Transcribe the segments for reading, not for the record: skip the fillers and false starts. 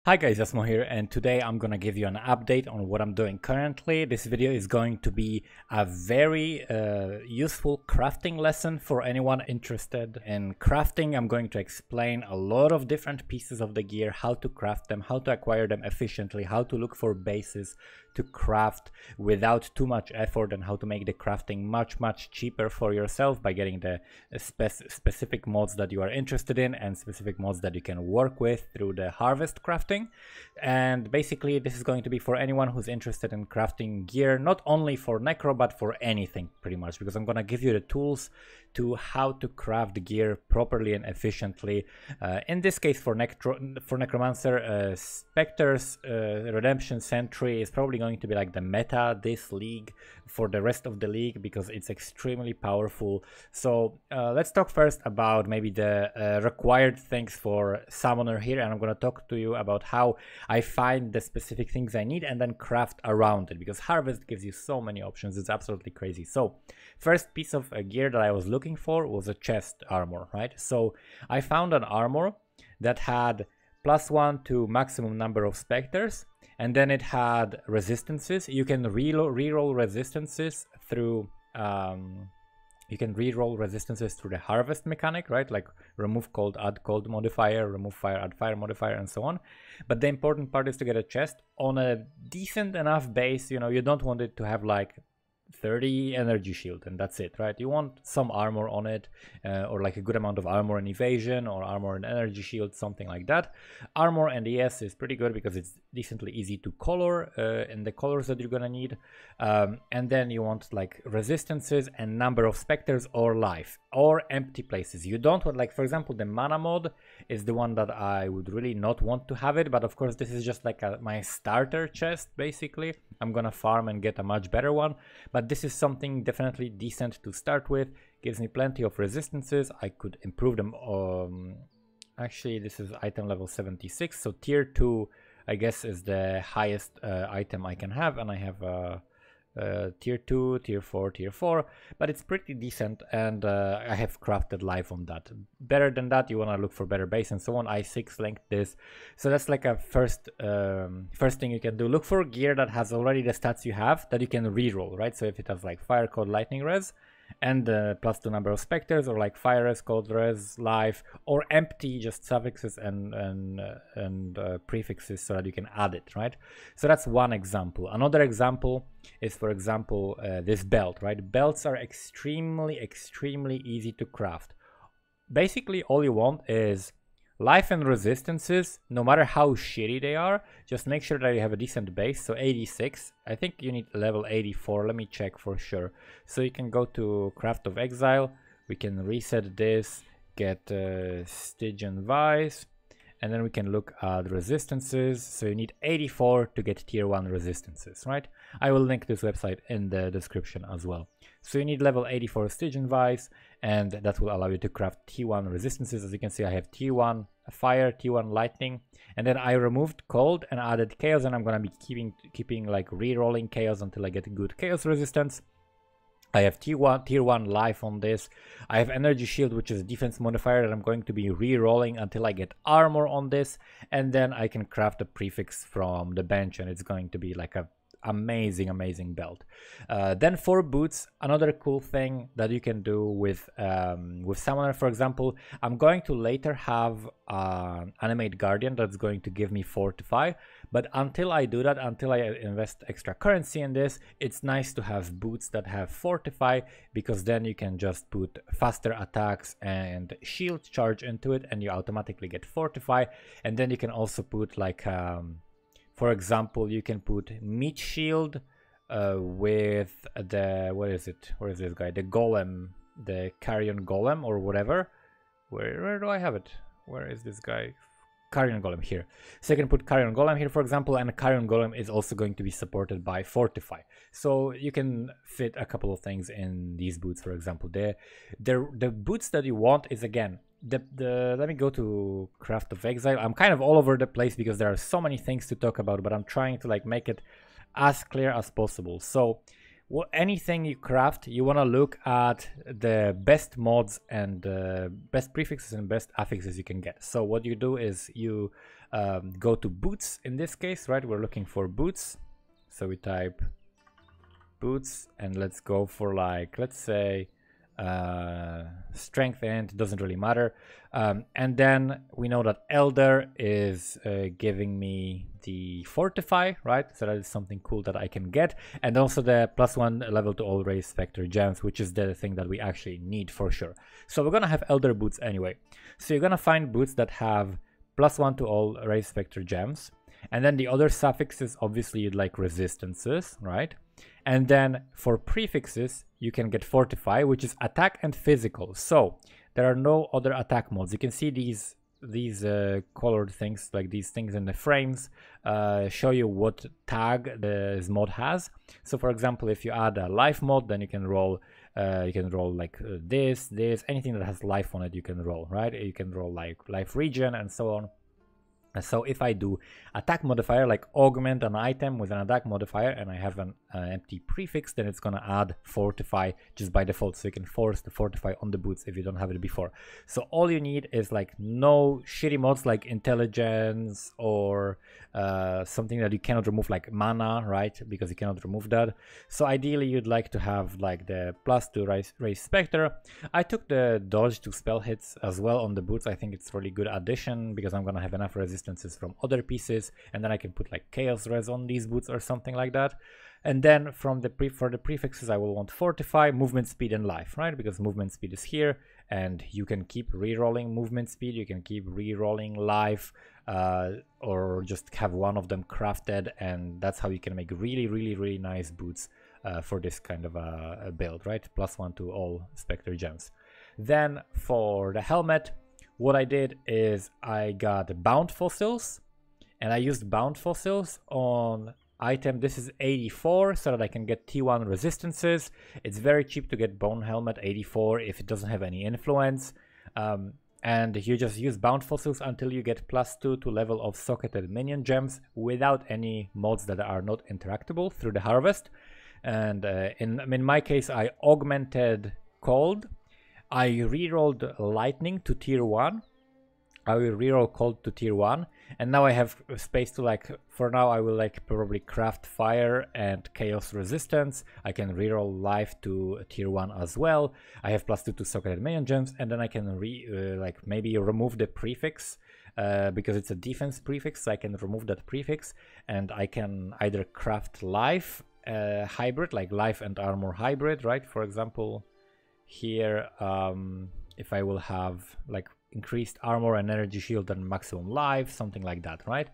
Hi guys, Asmo here, and today I'm gonna give you an update on what I'm doing currently. This video is going to be a very useful crafting lesson for anyone interested in crafting. I'm going to explain a lot of different pieces of the gear, how to craft them, how to acquire them efficiently, how to look for bases to craft without too much effort, and how to make the crafting much cheaper for yourself by getting the specific mods that you are interested in and specific mods that you can work with through the harvest crafting. And basically this is going to be for anyone who's interested in crafting gear, not only for Necro but for anything pretty much, because I'm gonna give you the tools to how to craft gear properly and efficiently. In this case for Necromancer, Spectre's Redemption Sentry is probably going to be like the meta this league for the rest of the league because it's extremely powerful. So let's talk first about maybe the required things for Summoner here, and I'm going to talk to you about how I find the specific things I need and then craft around it, because Harvest gives you so many options. It's absolutely crazy. So first piece of gear that I was looking for was a chest armor, right? So I found an armor that had +1 to maximum number of specters, and then it had resistances. You can reroll resistances through the harvest mechanic, right? Like remove cold, add cold modifier, remove fire, add fire modifier, and so on. But the important part is to get a chest on a decent enough base. You know, you don't want it to have like 30 energy shield and that's it, right? You want some armor on it, or like a good amount of armor and evasion, or armor and energy shield, something like that. Armor and ES is pretty good because it's decently easy to color in the colors that you're gonna need. And then you want like resistances and number of specters or life or empty places. You don't want, like, for example, the mana mod is the one that I would really not want to have it, but of course this is just like my starter chest. Basically I'm gonna farm and get a much better one, but this is something definitely decent to start with. Gives me plenty of resistances. I could improve them. Actually this is item level 76, so tier 2 I guess is the highest item I can have, and I have tier 2, tier 4, tier 4, but it's pretty decent, and I have crafted life on that. Better than that, you want to look for better base and so on. I 6 linked this, so that's like a first thing you can do. Look for gear that has already the stats you have that you can reroll, right? So if it has like fire, cold, lightning res, and +2 number of specters, or like fire res, cold res, life, or empty, just suffixes and prefixes, so that you can add it, right? So that's one example. Another example is, for example, this belt, right? Belts are extremely easy to craft. Basically all you want is life and resistances, no matter how shitty they are. Just make sure that you have a decent base. So 86, I think you need level 84. Let me check for sure. So you can go to Craft of Exile. We can reset this, get Stygian Vice, and then we can look at resistances. So you need 84 to get tier 1 resistances, right? I will link this website in the description as well. So you need level 84 Stygian Vice, and that will allow you to craft T1 resistances. As you can see, I have T1 fire, T1 lightning, and then I removed cold and added chaos, and I'm gonna be keeping like re-rolling chaos until I get good chaos resistance. I have tier 1 life on this. I have energy shield, which is a defense modifier that I'm going to be re-rolling until I get armor on this, and then I can craft a prefix from the bench, and it's going to be like a amazing belt. Then for boots, another cool thing that you can do with Summoner, for example, I'm going to later have Animate Guardian that's going to give me Fortify, but until I do that, until I invest extra currency in this, it's nice to have boots that have Fortify, because then you can just put faster attacks and shield charge into it and you automatically get Fortify. And then you can also put like for example, you can put meat shield with the, where is this guy? The golem, the carrion golem or whatever. Where do I have it? Where is this guy? Carrion golem here. So you can put carrion golem here, for example, and carrion golem is also going to be supported by Fortify. So you can fit a couple of things in these boots, for example. The boots that you want is, again, let me go to Craft of Exile. I'm kind of all over the place because there are so many things to talk about, but I'm trying to like make it as clear as possible. So anything you craft, you want to look at the best mods and best prefixes and best affixes you can get. So what you do is you go to boots in this case, right? We're looking for boots. So we type boots and let's go for like, let's say strength, and it doesn't really matter. And then we know that Elder is giving me the Fortify, right? So that is something cool that I can get. And also the +1 level to all race vector gems, which is the thing that we actually need for sure. So we're gonna have Elder boots anyway. So you're gonna find boots that have +1 to all race vector gems. And then the other suffixes, obviously you'd like resistances, right? And then for prefixes, you can get Fortify, which is attack and physical. So there are no other attack mods. You can see these colored things, like these things in the frames, show you what tag this mod has. So for example, if you add a life mod, then you can roll like this, anything that has life on it, you can roll, right? You can roll like life regen and so on. So if I do attack modifier, like augment an item with an attack modifier, and I have an empty prefix, then it's gonna add Fortify just by default. So you can force the Fortify on the boots if you don't have it before. So all you need is like no shitty mods like intelligence or something that you cannot remove, like mana, right? Because you cannot remove that. So ideally you'd like to have like the +2 race spectre. I took the dodge to spell hits as well on the boots. I think it's really good addition because I'm gonna have enough resistance from other pieces, and then I can put like chaos res on these boots or something like that. And then from the for the prefixes, I will want Fortify, movement speed, and life, right? Because movement speed is here, and you can keep re-rolling movement speed, you can keep re-rolling life, or just have one of them crafted, and that's how you can make really nice boots for this kind of a build, right? +1 to all spectre gems. Then for the helmet, what I did is I got bound fossils, and I used bound fossils on item. This is 84, so that I can get T1 resistances. It's very cheap to get bone helmet 84 if it doesn't have any influence. And you just use bound fossils until you get +2 to level of socketed minion gems without any mods that are not interactable through the harvest. And in my case, I augmented cold. I rerolled lightning to tier 1. I will reroll cold to tier 1, and now I have space to, like, for now I will like probably craft fire and chaos resistance. I can reroll life to tier 1 as well. I have +2 to socketed minion gems, and then I can like maybe remove the prefix because it's a defense prefix, so I can remove that prefix, and I can either craft life hybrid, like life and armor hybrid, right? For example, here if I will have like increased armor and energy shield and maximum life, something like that, right?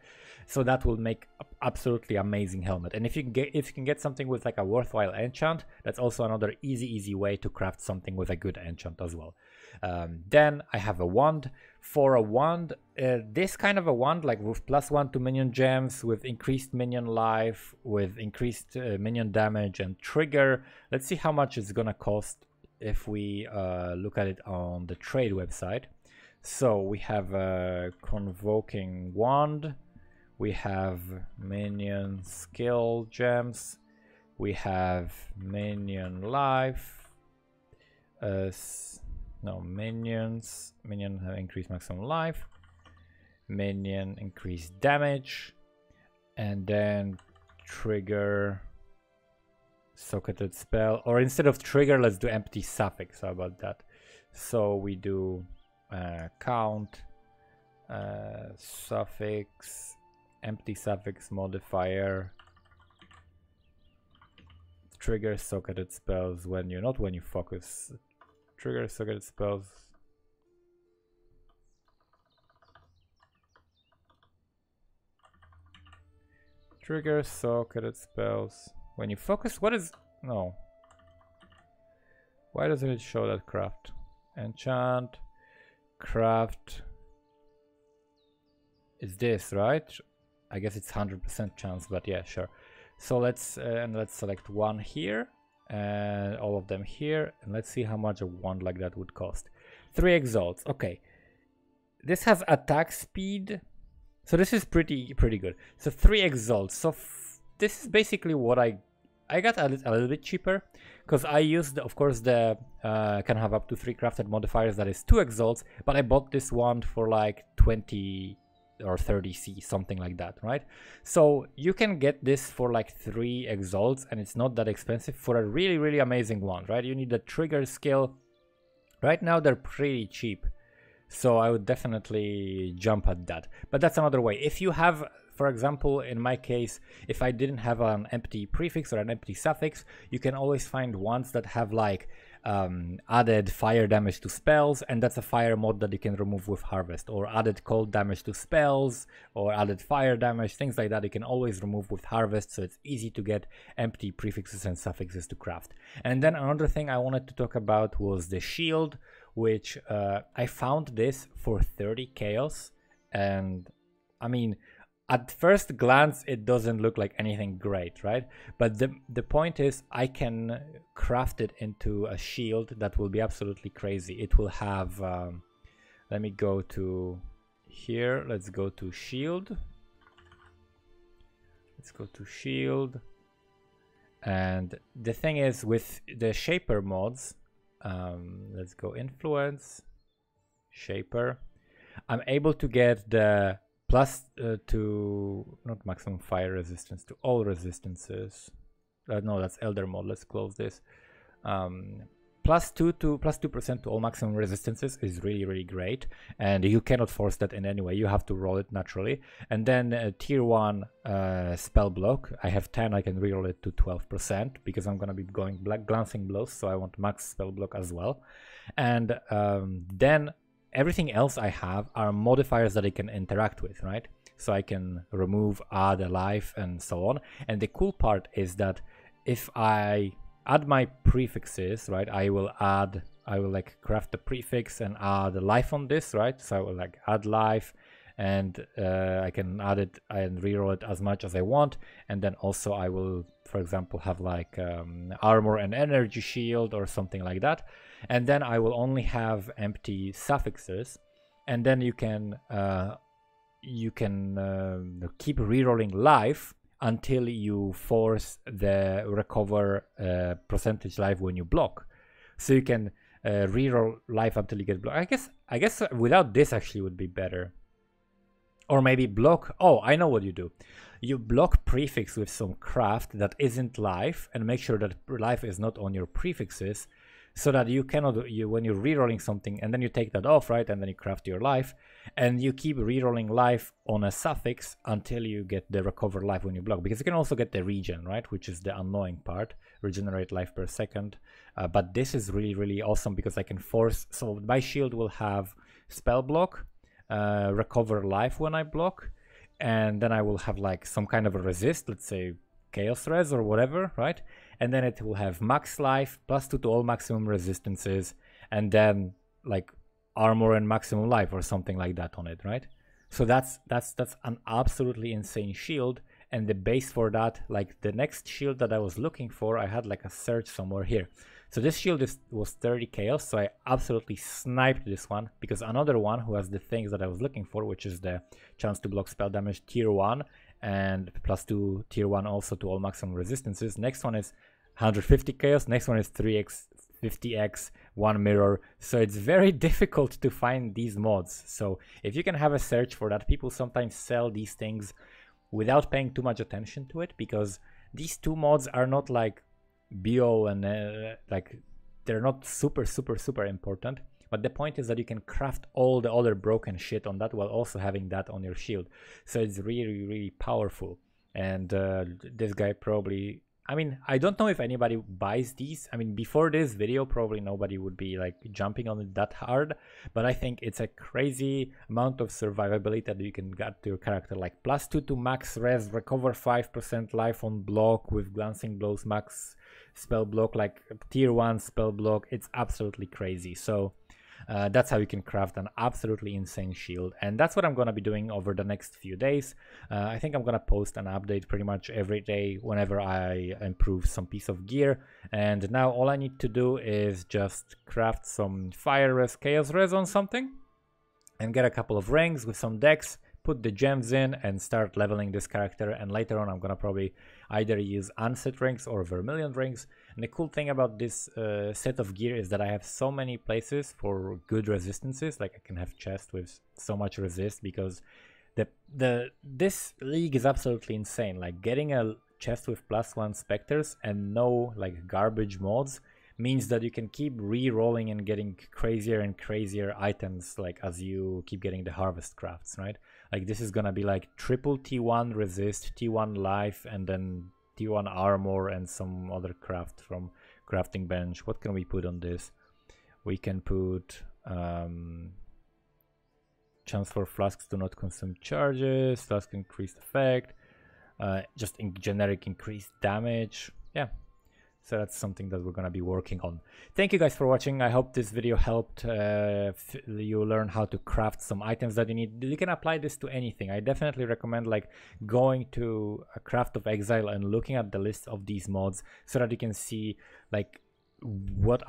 So that will make absolutely amazing helmet. And if you can get something with like a worthwhile enchant, that's also another easy way to craft something with a good enchant as well. Then I have a wand. For a wand, this kind of a wand, like with +1 to minion gems, with increased minion life, with increased minion damage and trigger. Let's see how much it's gonna cost if we look at it on the trade website. So we have a convoking wand, we have minion skill gems, we have minion life, minion have increased maximum life, minion increased damage, and then trigger socketed spell, or instead of trigger, let's do empty suffix. How about that? So we do count suffix, empty suffix modifier, trigger socketed spells when you focus, trigger socketed spells. Trigger socketed spells when you focus. What is, no, why doesn't it show that craft? Enchant, craft is this, right? I guess it's 100% chance, but yeah, sure. So let's select one here and all of them here, and let's see how much a wand like that would cost. 3 exalts. Okay, this has attack speed, so this is pretty good. So 3 exalts. So this is basically what I I got a little bit cheaper because I used, of course, the can have up to 3 crafted modifiers, that is 2 exalts, but I bought this one for like 20 or 30 C, something like that, right? So you can get this for like 3 exalts, and it's not that expensive for a really, really amazing one, right? You need the trigger skill. Right now they're pretty cheap, so I would definitely jump at that. But that's another way. If you have, for example, in my case, if I didn't have an empty prefix or an empty suffix, you can always find ones that have like added fire damage to spells, and that's a fire mod that you can remove with harvest, or added cold damage to spells, or added fire damage, things like that you can always remove with harvest, so it's easy to get empty prefixes and suffixes to craft. And then another thing I wanted to talk about was the shield, which I found this for 30 chaos, and I mean, at first glance it doesn't look like anything great, right? But the point is, I can craft it into a shield that will be absolutely crazy. It will have let me go to here, let's go to shield, and the thing is, with the shaper mods, let's go influence, shaper, I'm able to get the plus to, not maximum fire resistance, to all resistances. No, that's Elder mod. Let's close this. Plus 2% to all maximum resistances is really, really great, and you cannot force that in any way. You have to roll it naturally. And then tier 1 spell block. I have 10. I can reroll it to 12% because I'm gonna be going glancing blows, so I want max spell block as well. And then everything else I have are modifiers that I can interact with, right? So I can remove, add a life, and so on. And the cool part is that if I add my prefixes, right, I will like craft the prefix and add a life on this, right? So I will like add life, and I can add it and reroll it as much as I want. And then also I will, for example, have like armor and energy shield or something like that. And then I will only have empty suffixes, and then you can keep rerolling life until you force the recover percentage life when you block. So you can reroll life until you get blocked. I guess without this actually would be better. Or maybe block. Oh, I know what you do. You block prefix with some craft that isn't life, and make sure that life is not on your prefixes, so that you cannot, when you're rerolling something, and then you take that off, right, and then you craft your life, and you keep rerolling life on a suffix until you get the recover life when you block, because you can also get the regen, right, which is the annoying part, regenerate life per second. But this is really, really awesome because I can force, so my shield will have spell block, recover life when I block, and then I will have like some kind of a resist, let's say chaos res or whatever, right? And then it will have max life, plus 2 to all maximum resistances, and then like armor and maximum life or something like that on it, right? So that's an absolutely insane shield. And the base for that, like the next shield that I was looking for, I had like a search somewhere here. So this shield was 30 chaos, so I absolutely sniped this one, because another one who has the things that I was looking for, which is the chance to block spell damage tier 1 and plus 2 tier 1 also to all maximum resistances. Next one is 150 chaos, next one is 3x, 50x, 1 mirror. So it's very difficult to find these mods. So if you can have a search for that, people sometimes sell these things without paying too much attention to it, because these two mods are not like BO and like they're not super important. But the point is that you can craft all the other broken shit on that while also having that on your shield. So it's really, really powerful. And this guy probably, I mean, I don't know if anybody buys these. I mean, before this video, probably nobody would be like jumping on it that hard. But I think it's a crazy amount of survivability that you can get to your character. Like plus 2 to max res, recover 5% life on block with glancing blows, max spell block, like tier 1 spell block. It's absolutely crazy. So that's how you can craft an absolutely insane shield, and that's what I'm gonna be doing over the next few days. I think I'm gonna post an update pretty much every day whenever I improve some piece of gear. And now all I need to do is just craft some fire res, chaos res on something, and get a couple of rings with some decks, put the gems in and start leveling this character, and later on I'm gonna probably either use unset rings or vermilion rings. And the cool thing about this set of gear is that I have so many places for good resistances. Like I can have chests with so much resist, because this league is absolutely insane. Like getting a chest with +1 specters and no like garbage mods means that you can keep re-rolling and getting crazier and crazier items like as you keep getting the harvest crafts, right? Like this is gonna be like triple T1 resist, T1 life, and then T1 armor and some other craft from crafting bench. What can we put on this? We can put chance for flasks to not consume charges, flask increased effect, just in generic increased damage. Yeah, so that's something that we're gonna be working on. Thank you guys for watching. I hope this video helped you learn how to craft some items that you need. You can apply this to anything. I definitely recommend like going to a Craft of Exile and looking at the list of these mods so that you can see like what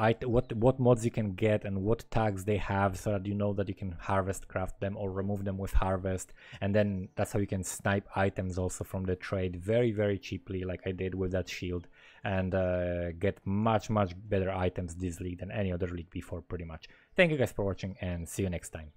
mods you can get and what tags they have, so that you know that you can harvest craft them or remove them with harvest. And then that's how you can snipe items also from the trade very cheaply, like I did with that shield, and get much better items this league than any other league before pretty much. Thank you guys for watching, and see you next time.